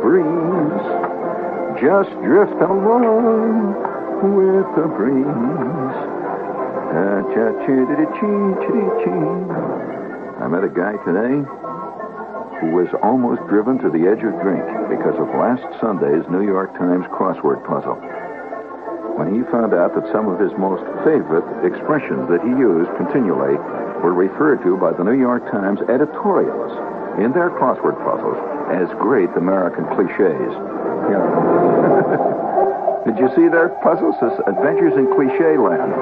breeze. Just drift along with the breeze. I met a guy today who was almost driven to the edge of drink because of last Sunday's New York Times crossword puzzle. When he found out that some of his most favorite expressions that he used continually were referred to by the New York Times editorialists in their crossword puzzles as great American cliches. Yeah. Did you see their puzzles? This Adventures in Cliche Land.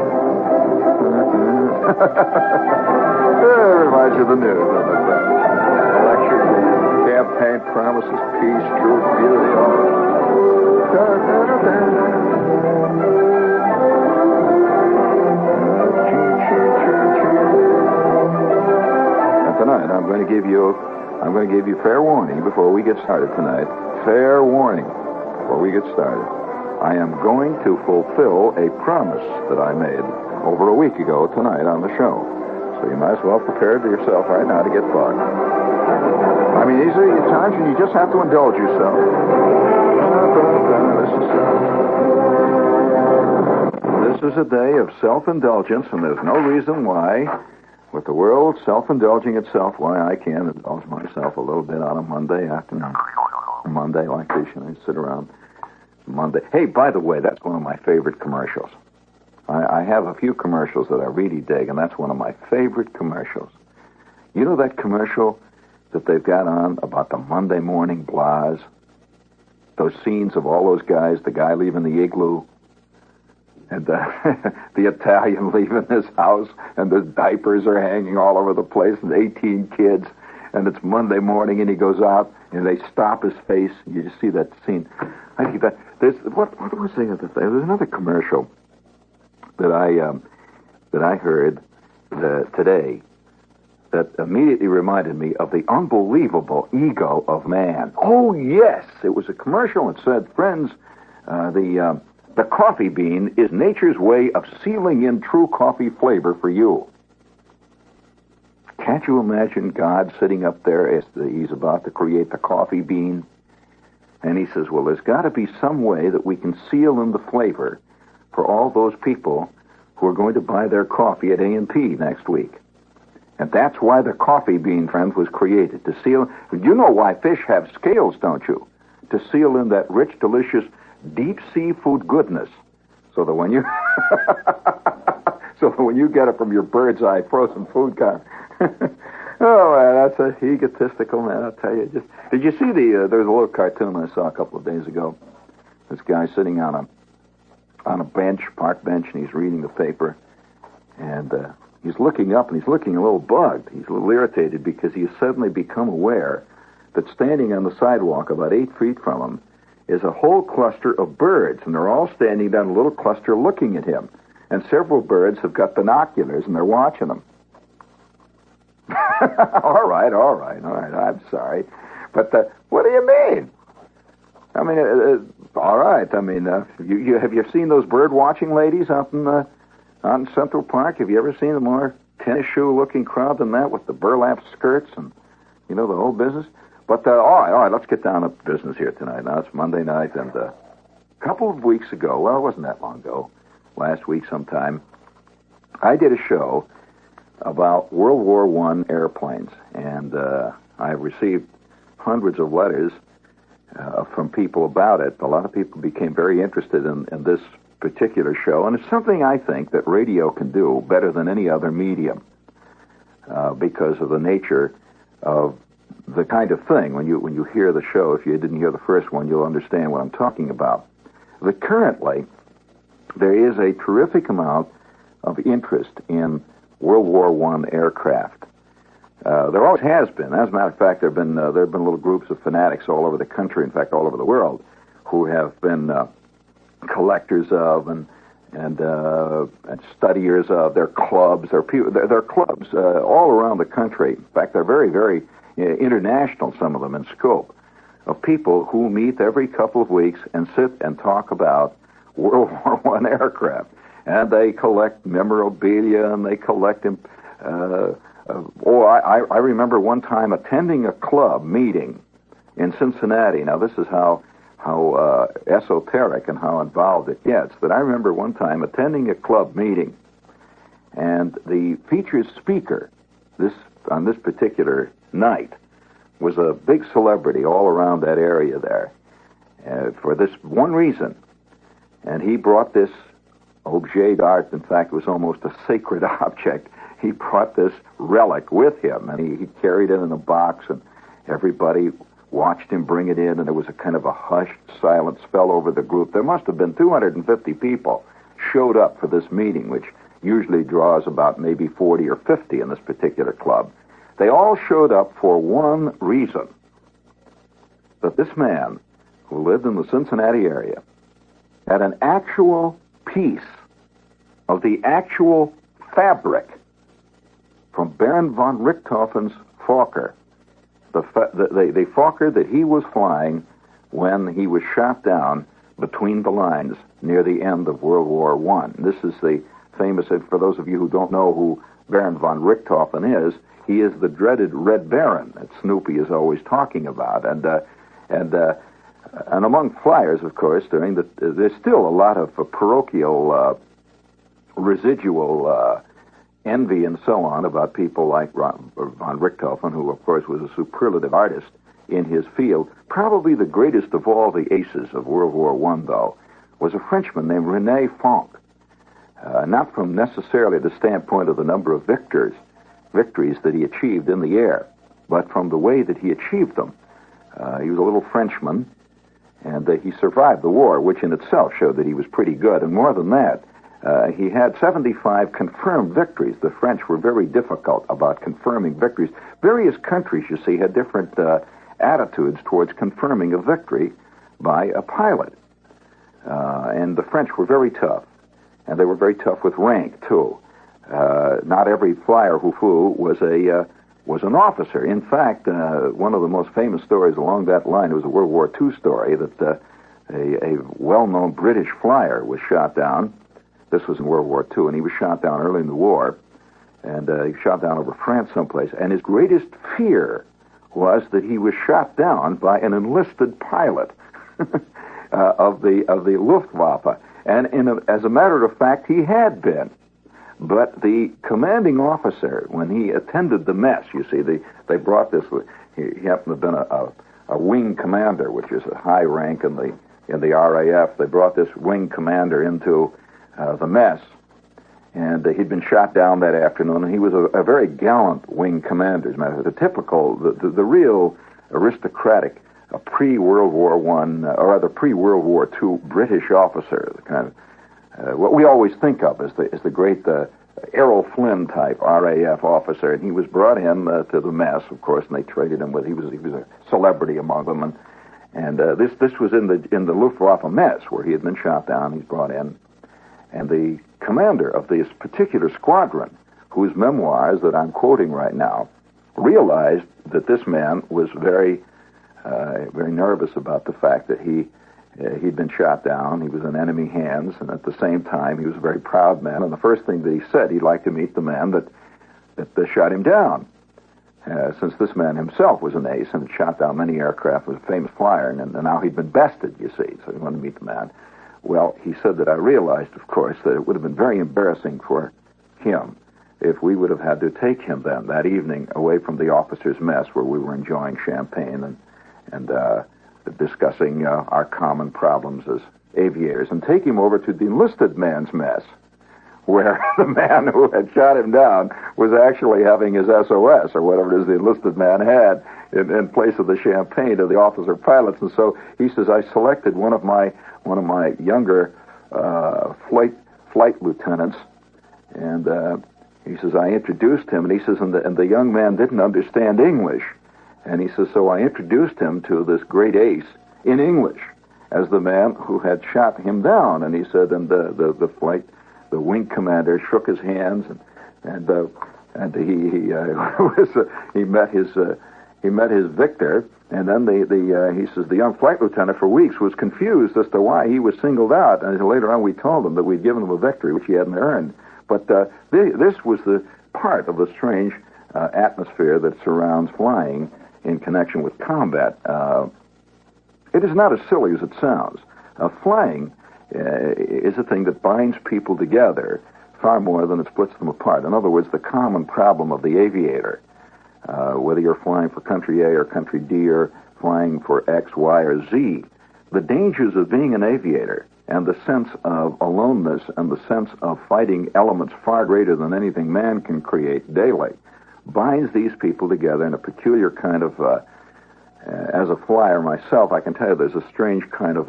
Reminds you of the news. Election campaign promises peace, truth, beauty, all. Tonight, I'm going to give you fair warning before we get started tonight. Fair warning before we get started. I am going to fulfill a promise that I made over a week ago tonight on the show. So you might as well prepare yourself right now to get bugged. I mean, these are times when you just have to indulge yourself. This is a day of self-indulgence, and there's no reason why, with the world self-indulging itself, why I can't indulge myself a little bit on a Monday afternoon. A Monday like this, and I sit around Monday. Hey, by the way, that's one of my favorite commercials. I have a few commercials that I really dig, and that's one of my favorite commercials. You know that commercial that they've got on about the Monday morning blahs? Those scenes of all those guys, the guy leaving the igloo, and the Italian leaving his house, and the diapers are hanging all over the place, and 18 kids, and it's Monday morning, and he goes out, and they stop his face. You just see that scene. I think that what was the other thing? There was another commercial that I heard today that immediately reminded me of the unbelievable ego of man. Oh yes, it was a commercial that said, "Friends, the coffee bean is nature's way of sealing in true coffee flavor for you." Can't you imagine God sitting up there as he's about to create the coffee bean? And he says, well, there's got to be some way that we can seal in the flavor for all those people who are going to buy their coffee at A&P next week. And that's why the coffee bean, friends, was created, to seal. You know why fish have scales, don't you? To seal in that rich, delicious, deep seafood goodness, so that when you get it from your bird's eye frozen food kind. Oh man, that's a egotistical man, I'll tell you. Did you see there was a little cartoon I saw a couple of days ago? This guy sitting on a bench, park bench, and he's reading the paper, and he's looking up, and he's looking a little bugged. He's a little irritated because he has suddenly become aware that standing on the sidewalk about 8 feet from him is a whole cluster of birds, and they're all standing down a little cluster looking at him. And several birds have got binoculars, and they're watching him. All right, I'm sorry. But what do you mean? I mean, all right. I mean, have you seen those bird-watching ladies out in Central Park? Have you ever seen a more tennis shoe-looking crowd than that with the burlap skirts and, the whole business? But, all right, let's get down to business here tonight. Now, it's Monday night, and a couple of weeks ago, well, it wasn't that long ago, last week sometime, I did a show about World War I airplanes, and I received hundreds of letters from people about it. A lot of people became very interested in this particular show, and it's something I think that radio can do better than any other medium because of the nature of the kind of thing. When you hear the show, if you didn't hear the first one, you'll understand what I'm talking about. But currently, there is a terrific amount of interest in World War I aircraft. There always has been. As a matter of fact, there have been little groups of fanatics all over the country, in fact, all over the world, who have been collectors of and studiers of their clubs. Their clubs all around the country. In fact, they're very, very international, some of them, in scope, of people who meet every couple of weeks and sit and talk about World War I aircraft. And they collect memorabilia, and they collect them. I remember one time attending a club meeting in Cincinnati. Now, this is how esoteric and how involved it gets, that I remember one time attending a club meeting, and the featured speaker on this particular night was a big celebrity all around that area there, for this one reason. And he brought this objet d'art. In fact, it was almost a sacred object. He brought this relic with him, and he carried it in a box, and everybody watched him bring it in, and there was a kind of a hushed silence fell over the group. There must have been 250 people showed up for this meeting, which usually draws about maybe 40 or 50 in this particular club. They all showed up for one reason, that this man who lived in the Cincinnati area had an actual piece of the actual fabric from Baron von Richthofen's Fokker, the Fokker that he was flying when he was shot down between the lines near the end of World War I. This is the famous, for those of you who don't know who Baron von Richthofen is, he is the dreaded Red Baron that Snoopy is always talking about. And among flyers, of course, there's still a lot of parochial residual envy and so on about people like von Richthofen, who, of course, was a superlative artist in his field. Probably the greatest of all the aces of World War I, though, was a Frenchman named René Fonck. Not from necessarily the standpoint of the number of victories that he achieved in the air, but from the way that he achieved them. He was a little Frenchman, and he survived the war, which in itself showed that he was pretty good. And more than that, he had 75 confirmed victories. The French were very difficult about confirming victories. Various countries, you see, had different attitudes towards confirming a victory by a pilot. And the French were very tough. And they were very tough with rank, too. Not every flyer who flew was an officer. In fact, one of the most famous stories along that line was a World War II story that a well-known British flyer was shot down. This was in World War II, and he was shot down early in the war, and he shot down over France someplace. And his greatest fear was that he was shot down by an enlisted pilot of the Luftwaffe. And as a matter of fact, he had been. But the commanding officer, when he attended the mess, you see, they brought this. He happened to have been a wing commander, which is a high rank in the RAF. They brought this wing commander into the mess, and he'd been shot down that afternoon. And he was a very gallant wing commander. As a matter of fact, the real aristocratic pre-World War I, or rather pre-World War II British officer, the kind of what we always think of as the great Errol Flynn type RAF officer. And he was brought in to the mess, of course, and they traded him with. He was a celebrity among them, and this was in the Luftwaffe mess where he had been shot down. He's brought in, and the commander of this particular squadron, whose memoirs that I'm quoting right now, realized that this man was very nervous about the fact that he'd been shot down. He was in enemy hands, and at the same time, he was a very proud man. And the first thing that he said, he'd like to meet the man that shot him down, since this man himself was an ace and had shot down many aircraft, was a famous flyer, and now he'd been bested, you see, so he wanted to meet the man. Well, he said that I realized, of course, that it would have been very embarrassing for him if we would have had to take him then that evening away from the officers' mess where we were enjoying champagne and discussing our common problems as aviators, and take him over to the enlisted man's mess, where the man who had shot him down was actually having his SOS, or whatever it is the enlisted man had, in place of the champagne to the officer pilots. And so he says, I selected one of my younger flight lieutenants, and he says, I introduced him, and he says, and the young man didn't understand English. And he says, so I introduced him to this great ace in English as the man who had shot him down. And he said, and the wing commander shook his hands, and he met his victor. And then he says the young flight lieutenant for weeks was confused as to why he was singled out. And later on we told him that we'd given him a victory which he hadn't earned. But this was the part of the strange atmosphere that surrounds flying in connection with combat. It is not as silly as it sounds. Flying is a thing that binds people together far more than it splits them apart. In other words, the common problem of the aviator, whether you're flying for country A or country D or flying for X, Y, or Z, the dangers of being an aviator and the sense of aloneness and the sense of fighting elements far greater than anything man can create daily binds these people together in a peculiar kind of, as a flyer myself, I can tell you there's a strange kind of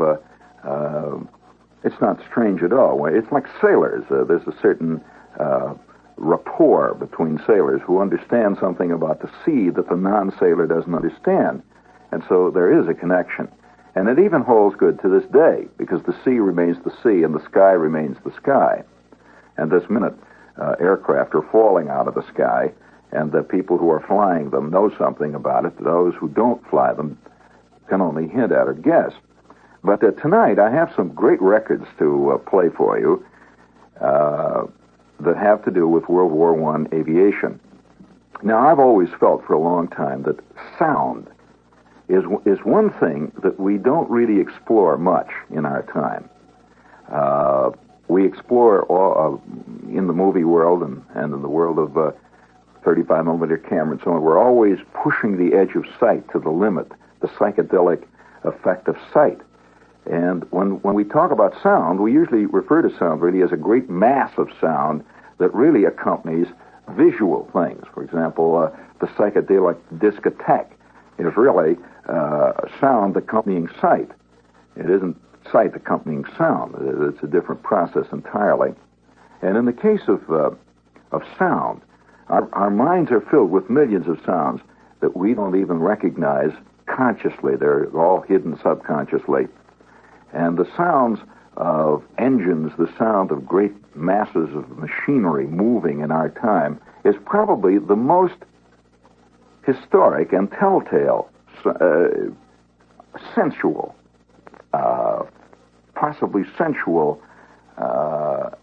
it's not strange at all. It's like sailors. There's a certain rapport between sailors who understand something about the sea that the non-sailor doesn't understand. And so there is a connection. And it even holds good to this day, because the sea remains the sea and the sky remains the sky. And this minute, aircraft are falling out of the sky, and the people who are flying them know something about it. Those who don't fly them can only hint at or guess. But tonight, I have some great records to play for you that have to do with World War I aviation. Now, I've always felt for a long time that sound is one thing that we don't really explore much in our time. We explore in the movie world and in the world of 35-millimeter camera and so on. We're always pushing the edge of sight to the limit, the psychedelic effect of sight. And when we talk about sound, we usually refer to sound really as a great mass of sound that really accompanies visual things. For example, the psychedelic discotheque is really sound accompanying sight. It isn't sight accompanying sound. It's a different process entirely. And in the case of sound, our minds are filled with millions of sounds that we don't even recognize consciously. They're all hidden subconsciously. And the sounds of engines, the sound of great masses of machinery moving in our time is probably the most historic and telltale, sensual, possibly sensual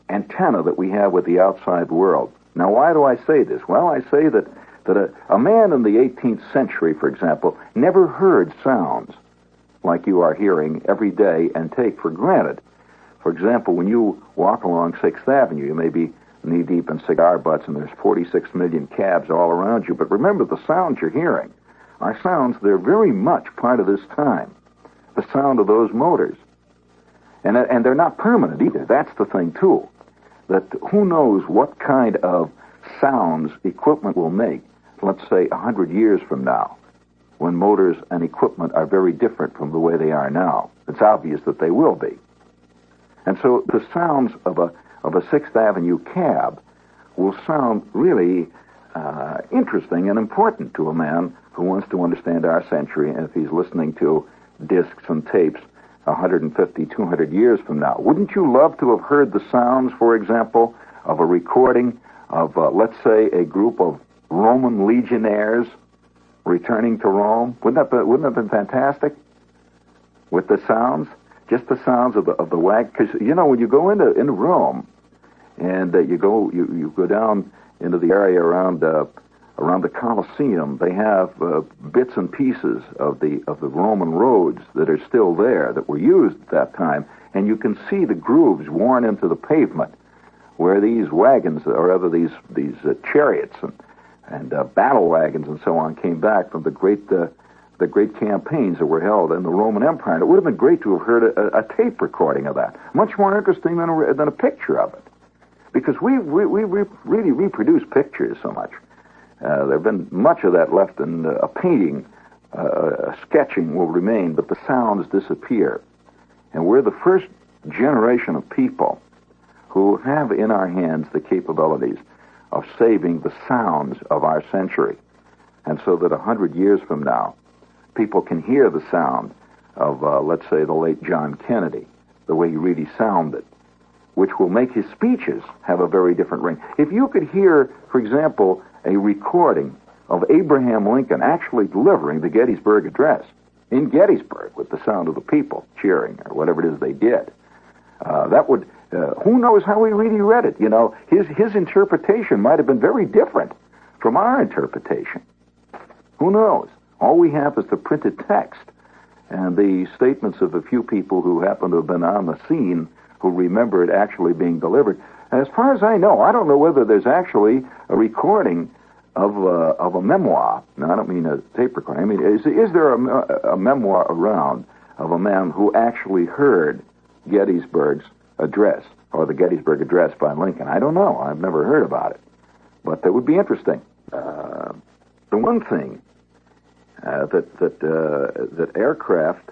antenna that we have with the outside world. Now, why do I say this? Well, I say that a man in the 18th century, for example, never heard sounds like you are hearing every day and take for granted. For example, when you walk along 6th Avenue, you may be knee-deep in cigar butts and there's 46 million cabs all around you, but remember the sounds you're hearing are sounds, they're very much part of this time, the sound of those motors. And they're not permanent either. That's the thing, too, that who knows what kind of sounds equipment will make, let's say, 100 years from now, when motors and equipment are very different from the way they are now. It's obvious that they will be. And so the sounds of a 6th Avenue cab will sound really interesting and important to a man who wants to understand our century, and if he's listening to discs and tapes 150, 200 years from now. Wouldn't you love to have heard the sounds, for example, of a recording of, let's say, a group of Roman legionnaires returning to Rome? Wouldn't that have been fantastic? With the sounds, just the sounds of the wagon. Because you know, when you go into Rome, and you go down into the area around the Colosseum, they have bits and pieces of the Roman roads that are still there that were used at that time, and you can see the grooves worn into the pavement where these wagons, or rather these chariots and battle wagons and so on, came back from the great campaigns that were held in the Roman Empire. And it would have been great to have heard a tape recording of that. Much more interesting than a picture of it, because we really reproduce pictures so much. There have been much of that left in a painting. Sketching will remain, but the sounds disappear. And we're the first generation of people who have in our hands the capabilities of saving the sounds of our century. And so that 100 years from now, people can hear the sound of, let's say, the late John Kennedy, the way he really sounded, which will make his speeches have a very different ring. If you could hear, for example, a recording of Abraham Lincoln actually delivering the Gettysburg Address in Gettysburg with the sound of the people cheering or whatever it is they did, that would, who knows how he really read it? You know, his interpretation might have been very different from our interpretation. Who knows? All we have is the printed text and the statements of a few people who happen to have been on the scene who remember it actually being delivered. And as far as I know, I don't know whether there's actually a recording of a memoir. Now, I don't mean a tape recording. I mean, is there a memoir around of a man who actually heard Gettysburg's address, or the Gettysburg Address by Lincoln? I don't know. I've never heard about it. But that would be interesting. The one thing that aircraft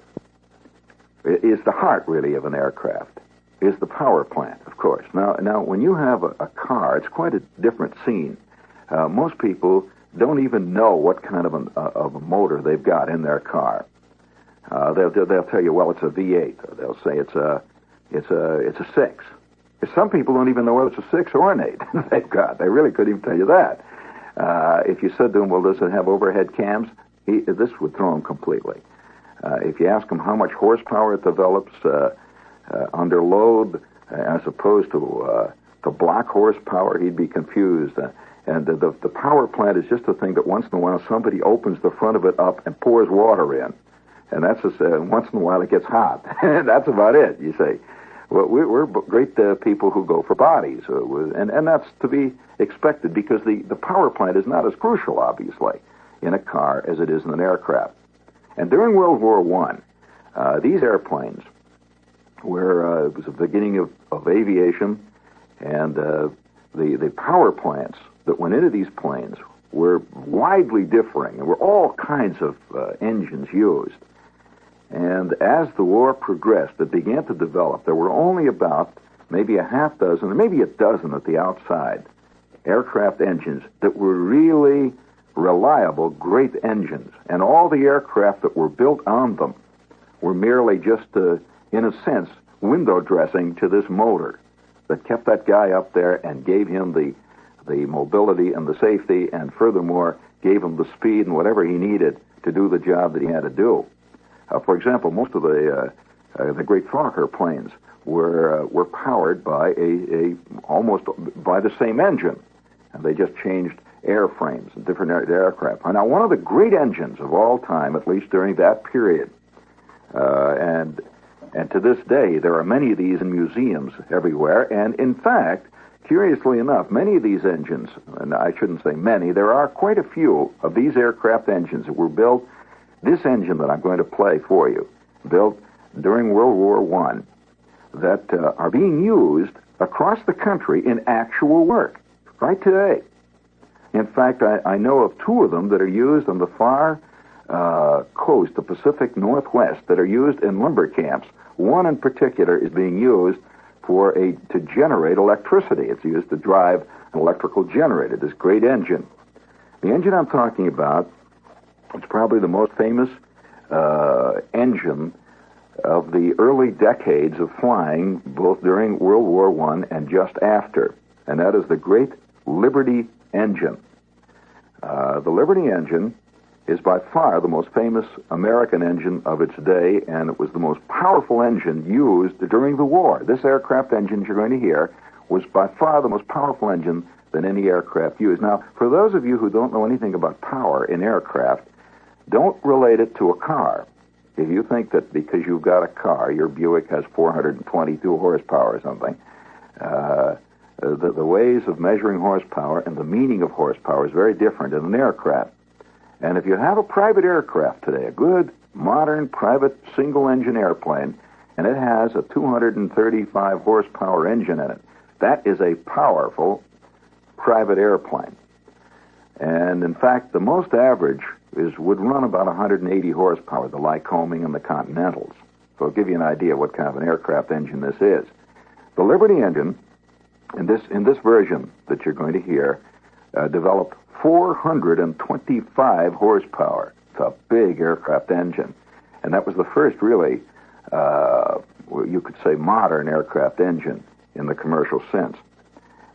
is the heart, really, of an aircraft, is the power plant, of course. Now, when you have a car, it's quite a different scene. Most people don't even know what kind of a motor they've got in their car. They'll tell you, well, it's a V8. Or they'll say it's a 6. Some people don't even know whether it's a 6 or an 8 they've got. They really couldn't even tell you that. If you said to them, well, does it have overhead cams? This would throw him completely. If you ask him how much horsepower it develops under load as opposed to block horsepower, he'd be confused. And the power plant is just a thing that once in a while somebody opens the front of it up and pours water in. And that's once in a while it gets hot. And that's about it, you say. Well, we're great people who go for bodies. And that's to be expected because the power plant is not as crucial, obviously, in a car as it is in an aircraft. And during World War I, these airplanes were, it was the beginning of aviation, and the power plants that went into these planes were widely differing. There were all kinds of engines used. And as the war progressed, it began to develop. There were only about maybe a half dozen, or maybe a dozen at the outside, aircraft engines that were really reliable, great engines. And all the aircraft that were built on them were merely just, in a sense, window dressing to this motor that kept that guy up there and gave him the mobility and the safety, and furthermore, gave him the speed and whatever he needed to do the job that he had to do. For example, most of the great Fokker planes were powered by almost by the same engine, and they just changed airframes and different aircraft. Now, one of the great engines of all time, at least during that period, and to this day, there are many of these in museums everywhere. And in fact, curiously enough, many of these engines, and I shouldn't say many, there are quite a few of these aircraft engines that were built. This engine that I'm going to play for you, built during World War I, that are being used across the country in actual work right today. In fact, I know of two of them that are used on the far coast, the Pacific Northwest, that are used in lumber camps. One in particular is being used to generate electricity. It's used to drive an electrical generator, this great engine. The engine I'm talking about, it's probably the most famous engine of the early decades of flying, both during World War I and just after, and that is the great Liberty engine. The Liberty engine is by far the most famous American engine of its day, and it was the most powerful engine used during the war. This aircraft engine you're going to hear was by far the most powerful engine than any aircraft used. Now, for those of you who don't know anything about power in aircraft, don't relate it to a car. If you think that because you've got a car, your Buick has 422 horsepower or something, the ways of measuring horsepower and the meaning of horsepower is very different in an aircraft. And if you have a private aircraft today, a good, modern, private, single-engine airplane, and it has a 235 horsepower engine in it, that is a powerful private airplane. And in fact, the most average would run about 180 horsepower, the Lycoming and the Continentals. So I'll give you an idea what kind of an aircraft engine this is. The Liberty engine, in this version that you're going to hear, developed 425 horsepower. It's a big aircraft engine. And that was the first really, you could say, modern aircraft engine in the commercial sense.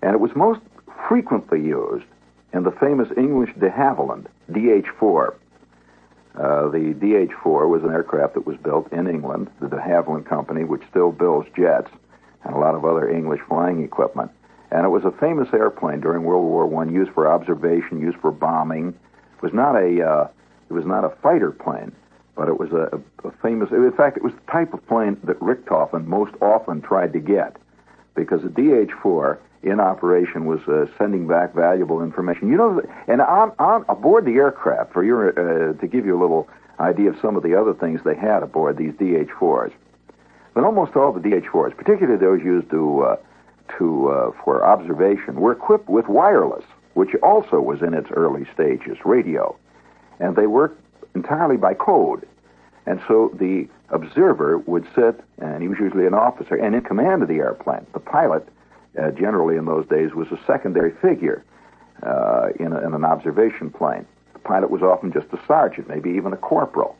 And it was most frequently used in the famous English de Havilland DH-4. The DH-4 was an aircraft that was built in England, the de Havilland Company, which still builds jets and a lot of other English flying equipment. And it was a famous airplane during World War I, used for observation, used for bombing. It was not a It was not a fighter plane, but it was a famous... In fact, it was the type of plane that Richthofen most often tried to get, because the DH-4 in operation was sending back valuable information. You know, and on aboard the aircraft, for your to give you a little idea of some of the other things they had aboard these DH-4s, but almost all the DH-4s, particularly those used for observation, were equipped with wireless, which also was in its early stages, radio, and they worked entirely by code. And so the observer would sit, and he was usually an officer, and in command of the airplane. The pilot, generally in those days, was a secondary figure in an observation plane. The pilot was often just a sergeant, maybe even a corporal.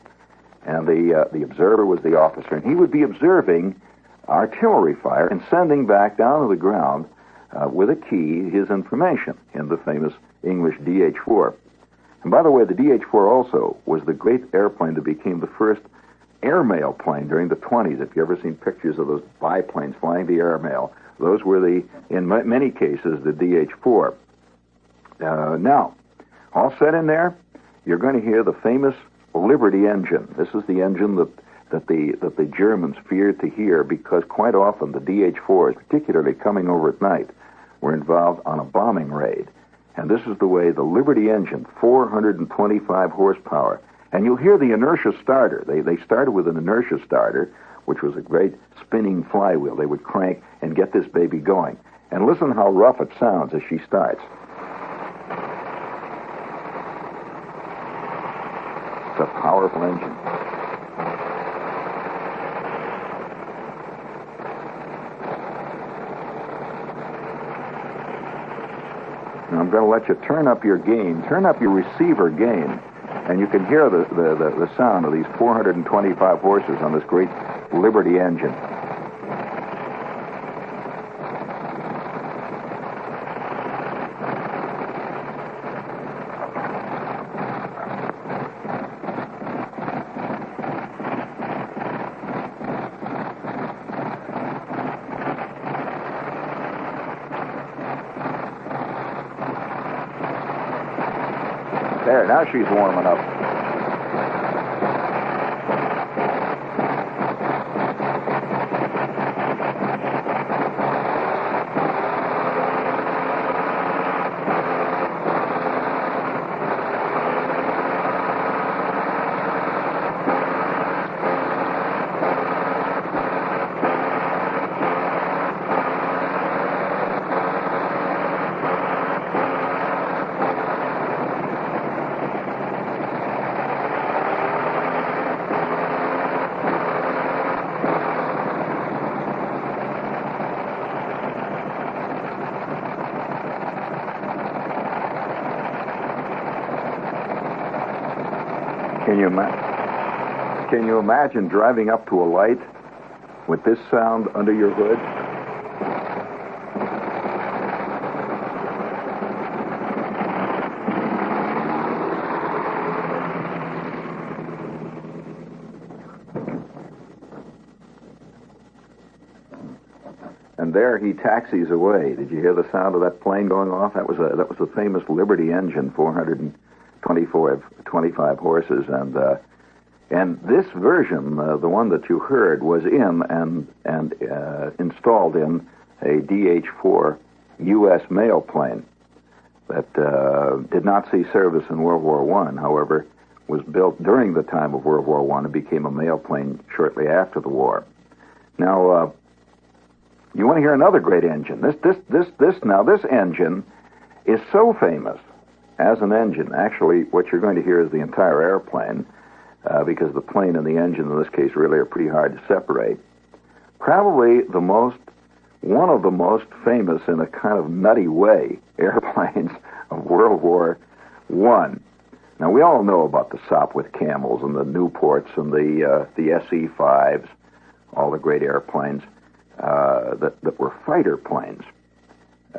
And the observer was the officer, and he would be observing artillery fire and sending back down to the ground with a key his information in the famous English DH-4. And by the way, the DH-4 also was the great airplane that became the first airmail plane during the 20s. If you've ever seen pictures of those biplanes flying the airmail, those were in many cases, the DH-4. Now, all set in there, you're going to hear the famous Liberty engine. This is the engine that the Germans feared to hear, because quite often the DH-4s, particularly coming over at night, were involved on a bombing raid. And this is the way the Liberty engine, 425 horsepower. And you'll hear the inertia starter. They started with an inertia starter, which was a great spinning flywheel. They would crank and get this baby going. And listen how rough it sounds as she starts. It's a powerful engine. Now I'm going to let you turn up your gain, turn up your receiver gain, and you can hear the sound of these 425 horses on this great Liberty engine. There, now she's warming up. Can you imagine driving up to a light with this sound under your hood? And there he taxis away. Did you hear the sound of that plane going off? That was the famous Liberty engine, 425 horses, and this version, the one that you heard, was in and installed in a DH-4 U.S. mail plane that did not see service in World War I. However, was built during the time of World War I and became a mail plane shortly after the war. Now, you want to hear another great engine? This engine is so famous as an engine. Actually, what you're going to hear is the entire airplane, because the plane and the engine in this case really are pretty hard to separate. Probably one of the most famous, in a kind of nutty way, airplanes of World War I. Now, we all know about the Sopwith Camels and the Newports and the SE-5s, all the great airplanes that were fighter planes.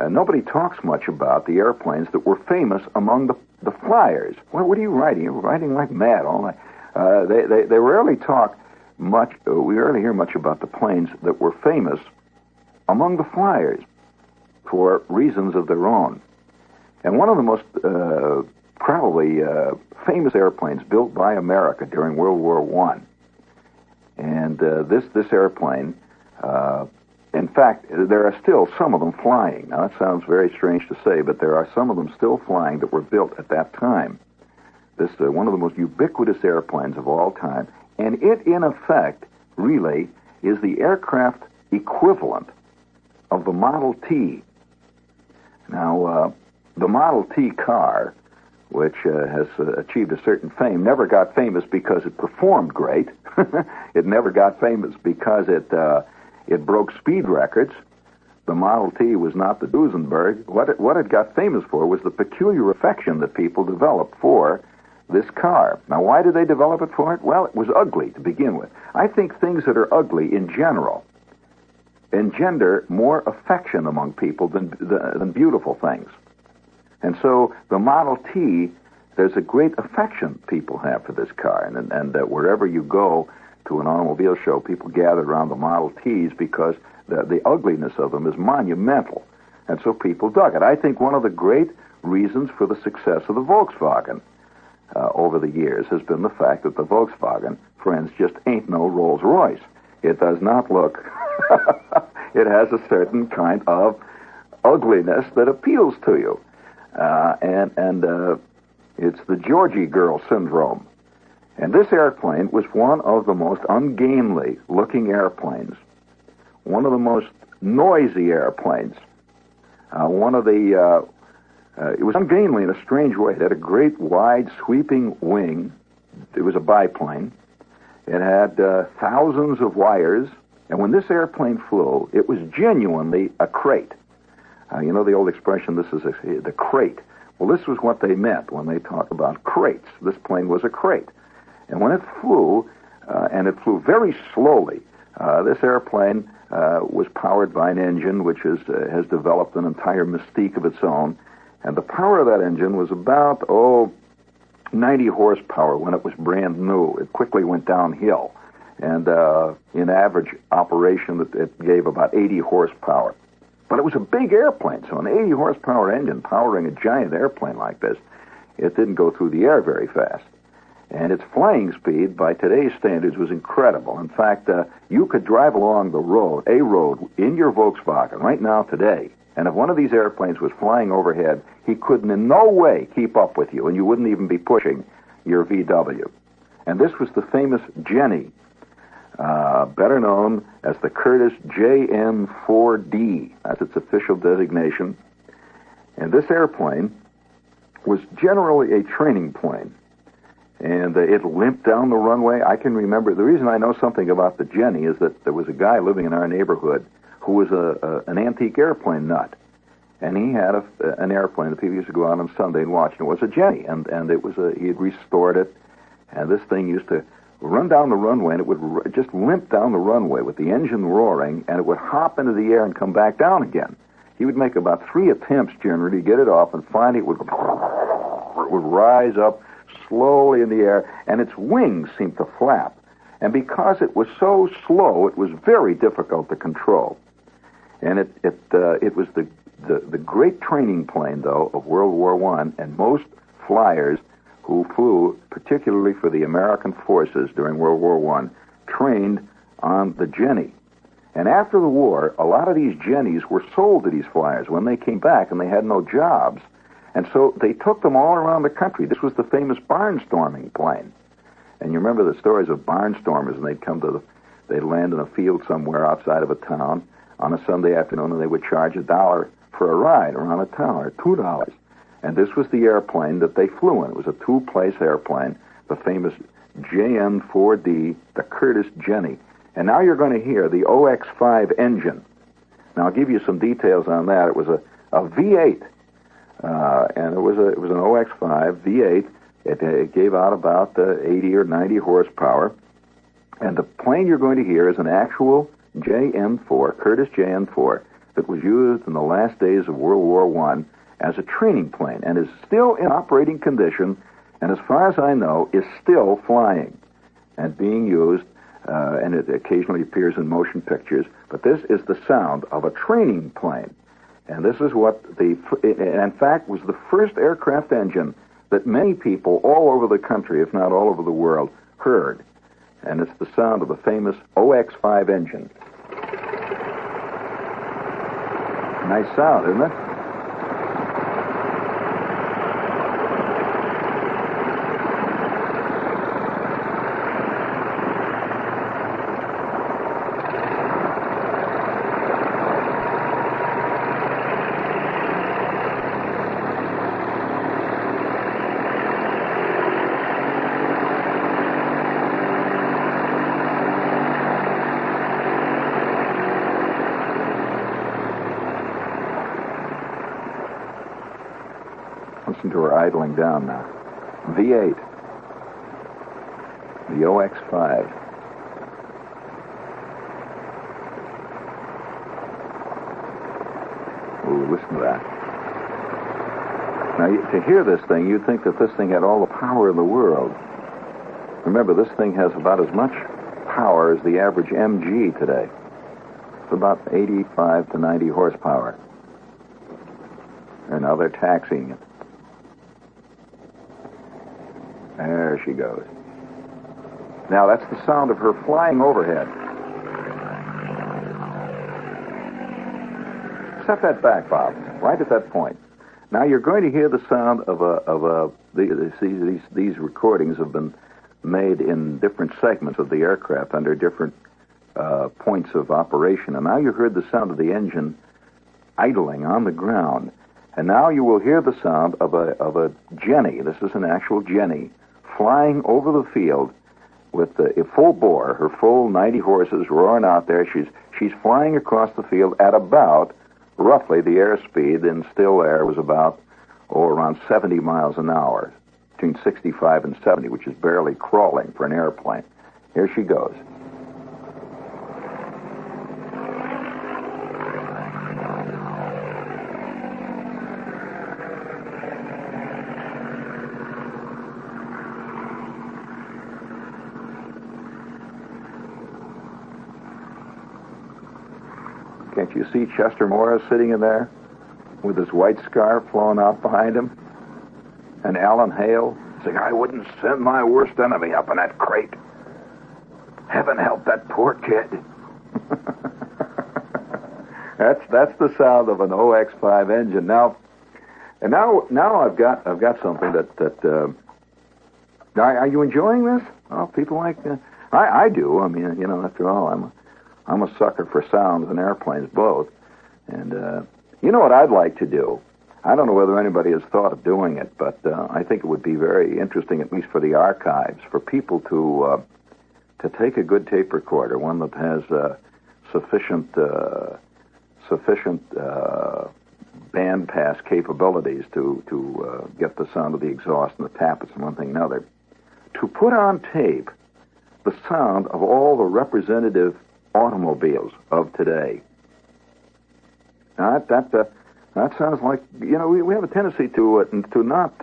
Nobody talks much about the airplanes that were famous among the flyers. What are you writing? You're writing like mad all night. They rarely talk much. We rarely hear much about the planes that were famous among the flyers for reasons of their own. And one of the most probably famous airplanes built by America during World War I. And this airplane, in fact, there are still some of them flying. Now, that sounds very strange to say, but there are some of them still flying that were built at that time. This one of the most ubiquitous airplanes of all time. And it, in effect, really, is the aircraft equivalent of the Model T. Now, the Model T car, which has achieved a certain fame, never got famous because it performed great. It never got famous because it broke speed records. The Model T was not the Duesenberg. What it got famous for was the peculiar affection that people developed for this car. Now, why did they develop it for it? Well, it was ugly to begin with. I think things that are ugly in general engender more affection among people than beautiful things. And so the Model T, there's a great affection people have for this car. And wherever you go to an automobile show, people gather around the Model Ts because the ugliness of them is monumental. And so people dug it. I think one of the great reasons for the success of the Volkswagen over the years has been the fact that the Volkswagen, friends, just ain't no Rolls Royce. It does not look... It has a certain kind of ugliness that appeals to you. It's the Georgie girl syndrome. And this airplane was one of the most ungainly looking airplanes, one of the most noisy airplanes, it was ungainly in a strange way. It had a great wide sweeping wing. It was a biplane. It had thousands of wires, and when this airplane flew, it was genuinely a crate. You know the old expression, this is the crate. Well, this was what they meant when they talk about crates. This plane was a crate. And when it flew, and it flew very slowly, this airplane was powered by an engine which has developed an entire mystique of its own. And the power of that engine was about, 90 horsepower when it was brand new. It quickly went downhill. And in average operation, it gave about 80 horsepower. But it was a big airplane, so an 80 horsepower engine powering a giant airplane like this, it didn't go through the air very fast. And its flying speed, by today's standards, was incredible. In fact, you could drive along a road, in your Volkswagen right now today, and if one of these airplanes was flying overhead, he could in no way keep up with you, and you wouldn't even be pushing your VW. And this was the famous Jenny, better known as the Curtiss JN4D. That's its official designation. And this airplane was generally a training plane. And it limped down the runway. I can remember, the reason I know something about the Jenny is that there was a guy living in our neighborhood who was an antique airplane nut. And he had an airplane that people used to go out on Sunday and watch, and it was a Jenny. And he had restored it, and this thing used to run down the runway, and it would just limp down the runway with the engine roaring, and it would hop into the air and come back down again. He would make about 3 attempts generally to get it off, and finally it would rise up slowly in the air, and its wings seemed to flap. And because it was so slow, it was very difficult to control. And it was the great training plane, though, of World War I, and most flyers who flew, particularly for the American forces during World War I, trained on the Jenny. And after the war, a lot of these Jennies were sold to these flyers when they came back and they had no jobs. And so they took them all around the country. This was the famous barnstorming plane. And you remember the stories of barnstormers, and they'd land in a field somewhere outside of a town on a Sunday afternoon, and they would charge $1 for a ride around a town, or $2. And this was the airplane that they flew in. It was a 2-place airplane, the famous JN4D, the Curtiss Jenny. And now you're going to hear the OX5 engine. Now I'll give you some details on that. It was a V8, and it was an OX5 V8. It gave out about 80 or 90 horsepower. And the plane you're going to hear is an actual JN4, Curtiss JN4, that was used in the last days of World War I as a training plane, and is still in operating condition, and as far as I know, is still flying and being used, and it occasionally appears in motion pictures. But this is the sound of a training plane. And this is what in fact, was the first aircraft engine that many people all over the country, if not all over the world, heard. And it's the sound of the famous OX5 engine. Nice sound, isn't it? Listen to her idling down now. V8. The OX5. Ooh, listen to that. Now, to hear this thing, you'd think that this thing had all the power in the world. Remember, this thing has about as much power as the average MG today. It's about 85 to 90 horsepower. And now they're taxiing it. There she goes. Now, that's the sound of her flying overhead. Set that back, Bob, right at that point. Now, you're going to hear the sound these recordings have been made in different segments of the aircraft under different points of operation. And now you heard the sound of the engine idling on the ground. And now you will hear the sound of a Jenny. This is an actual Jenny flying over the field with a full bore, her full 90 horses roaring out there. She's flying across the field at about, roughly, the airspeed in still air was about, around 70 miles an hour, between 65 and 70, which is barely crawling for an airplane. Here she goes. Can't you see Chester Morris sitting in there with his white scarf flowing out behind him? And Alan Hale saying, "I wouldn't send my worst enemy up in that crate. Heaven help that poor kid." That's the sound of an OX5 engine. Now I've got something that are you enjoying this? Oh, people like I do. I mean, after all, I'm a sucker for sounds and airplanes both. And you know what I'd like to do? I don't know whether anybody has thought of doing it, but I think it would be very interesting, at least for the archives, for people to take a good tape recorder, one that has sufficient bandpass capabilities to get the sound of the exhaust and the tappets and one thing and another, to put on tape the sound of all the representative automobiles of today. Now, that sounds like, we have a tendency to not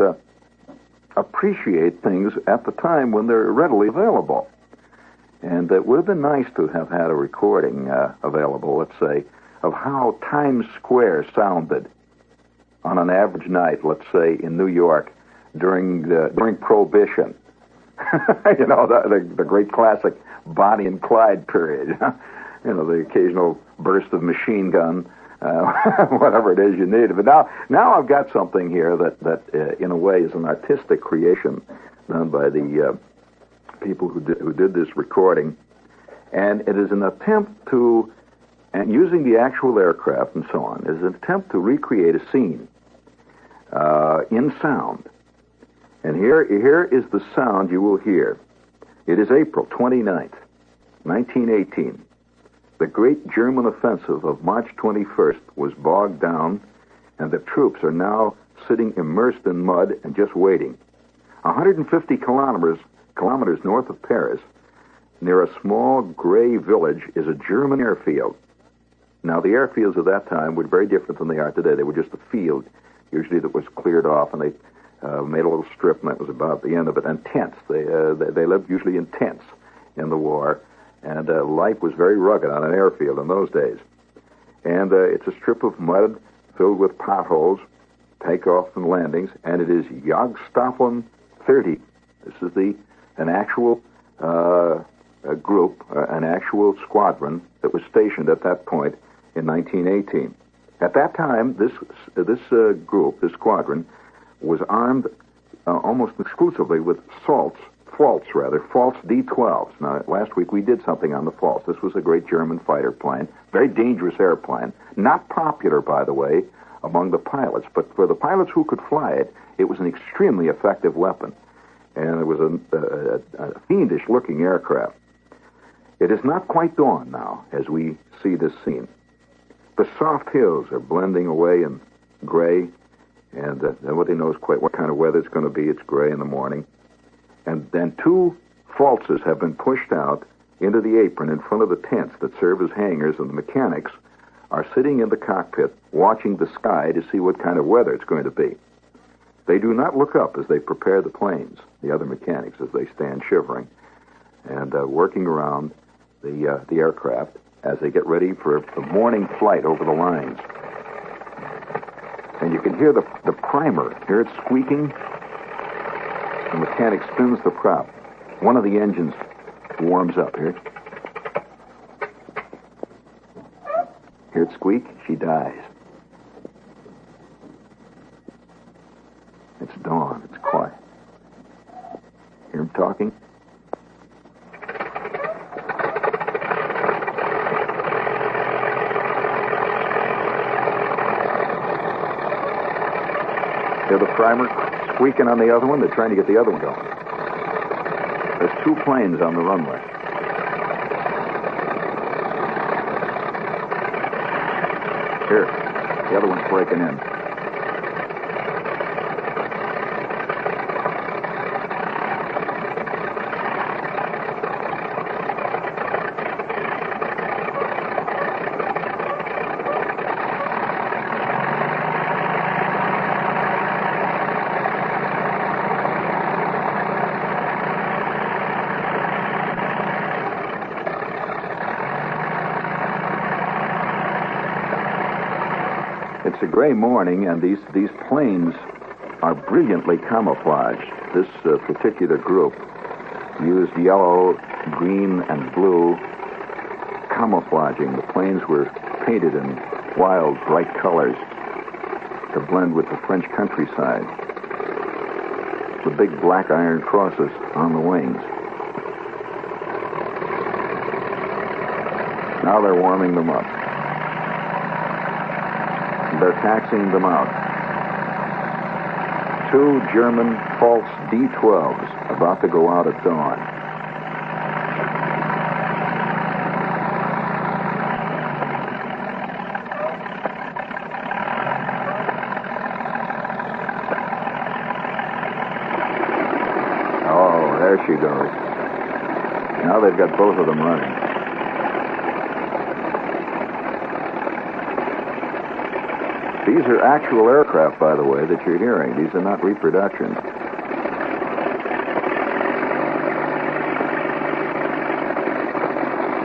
appreciate things at the time when they're readily available. And it would have been nice to have had a recording available, let's say, of how Times Square sounded on an average night, let's say, in New York during Prohibition. The great classic Bonnie and Clyde period. The occasional burst of machine gun, whatever it is you need. But now I've got something here that in a way is an artistic creation done by the people who did this recording, and it is an attempt to, and using the actual aircraft and so on, is an attempt to recreate a scene in sound. And here is the sound you will hear. It is April 29th, 1918. The great German offensive of March 21st was bogged down, and the troops are now sitting immersed in mud and just waiting. 150 kilometers north of Paris, near a small gray village, is a German airfield. Now, the airfields of that time were very different than they are today. They were just a field, usually that was cleared off, and they made a little strip, and that was about the end of it. And tents. They lived usually in tents in the war, and life was very rugged on an airfield in those days. And it's a strip of mud filled with potholes, takeoff and landings, and it is Jagdstaffel 30. This is an actual group, an actual squadron that was stationed at that point in 1918. At that time, this group, this squadron, was armed almost exclusively with false D-12s. Now, last week we did something on the false. This was a great German fighter plane, very dangerous airplane, not popular, by the way, among the pilots, but for the pilots who could fly it, it was an extremely effective weapon, and it was a fiendish-looking aircraft. It is not quite dawn now as we see this scene. The soft hills are blending away in gray, and nobody knows quite what kind of weather it's going to be. It's gray in the morning. And then two falses have been pushed out into the apron in front of the tents that serve as hangars, and the mechanics are sitting in the cockpit watching the sky to see what kind of weather it's going to be. They do not look up as they prepare the planes, the other mechanics, as they stand shivering and working around the aircraft as they get ready for a morning flight over the lines. And you can hear the primer. Hear it squeaking. The mechanic spins the prop. One of the engines warms up. Hear it squeak? She dies. It's dawn. It's quiet. Hear him talking? Hear the primer squeaking on the other one? They're trying to get the other one going. There's two planes on the runway. Here, the other one's breaking in. It's a gray morning, and these planes are brilliantly camouflaged. This particular group used yellow, green, and blue camouflaging. The planes were painted in wild, bright colors to blend with the French countryside. The big black iron crosses on the wings. Now they're warming them up. They're taxiing them out. Two German false D-12s about to go out at dawn. Oh, there she goes. Now they've got both of them running. These are actual aircraft, by the way, that you're hearing. These are not reproductions.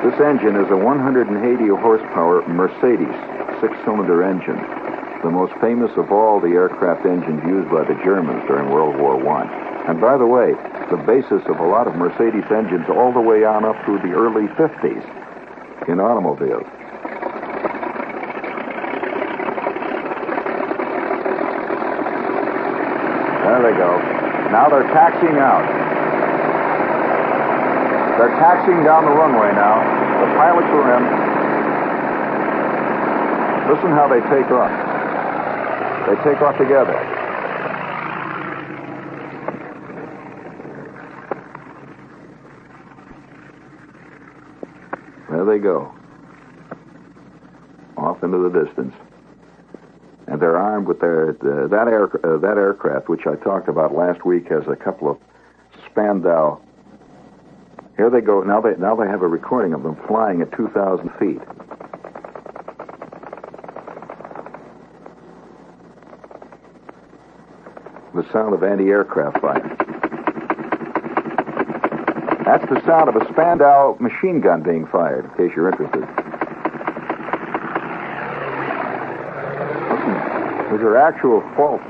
This engine is a 180 horsepower Mercedes six-cylinder engine, the most famous of all the aircraft engines used by the Germans during World War I. And by the way, the basis of a lot of Mercedes engines all the way on up through the early 50s in automobiles. There they go. Now they're taxiing out. They're taxiing down the runway now. The pilots are in. Listen how they take off. They take off together. There they go. Off into the distance. And they're armed with that aircraft, which I talked about last week, has a couple of Spandau. Here they go. Now they have a recording of them flying at 2,000 feet. The sound of anti-aircraft fighting. That's the sound of a Spandau machine gun being fired, in case you're interested. Those are actual faults.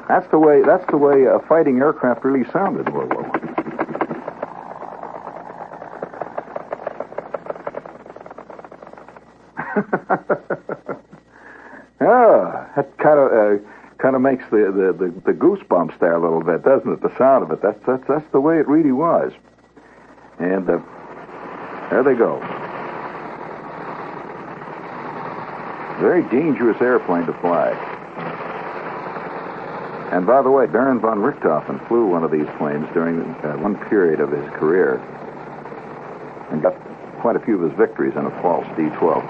That's the way a fighting aircraft really sounded in World War I. Oh, that kind of makes the goosebumps there a little bit, doesn't it? The sound of it. That's the way it really was. And there they go. Very dangerous airplane to fly. And by the way, Baron von Richthofen flew one of these planes during one period of his career and got quite a few of his victories in a false D-12.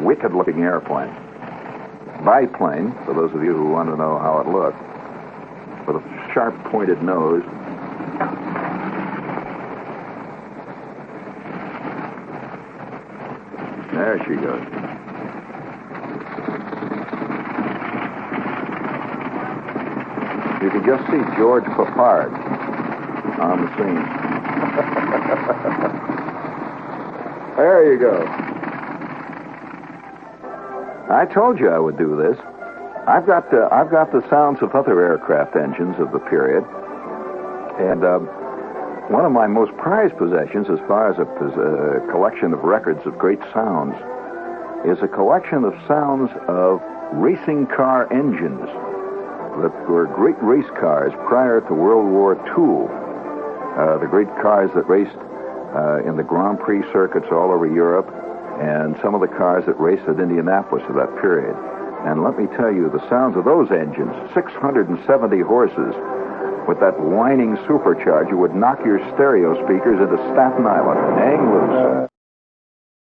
Wicked-looking airplane. Biplane, for those of you who want to know how it looked, with a sharp pointed nose. There she goes. You can just see George Papard on the scene. There you go. I told you I would do this. I've got the sounds of other aircraft engines of the period, and one of my most prized possessions, as far as a collection of records of great sounds, is a collection of sounds of racing car engines that were great race cars prior to World War II. The great cars that raced in the Grand Prix circuits all over Europe, and some of the cars that raced at Indianapolis of that period. And let me tell you, the sounds of those engines, 670 horses, with that whining supercharger would knock your stereo speakers into Staten Island. Hang loose.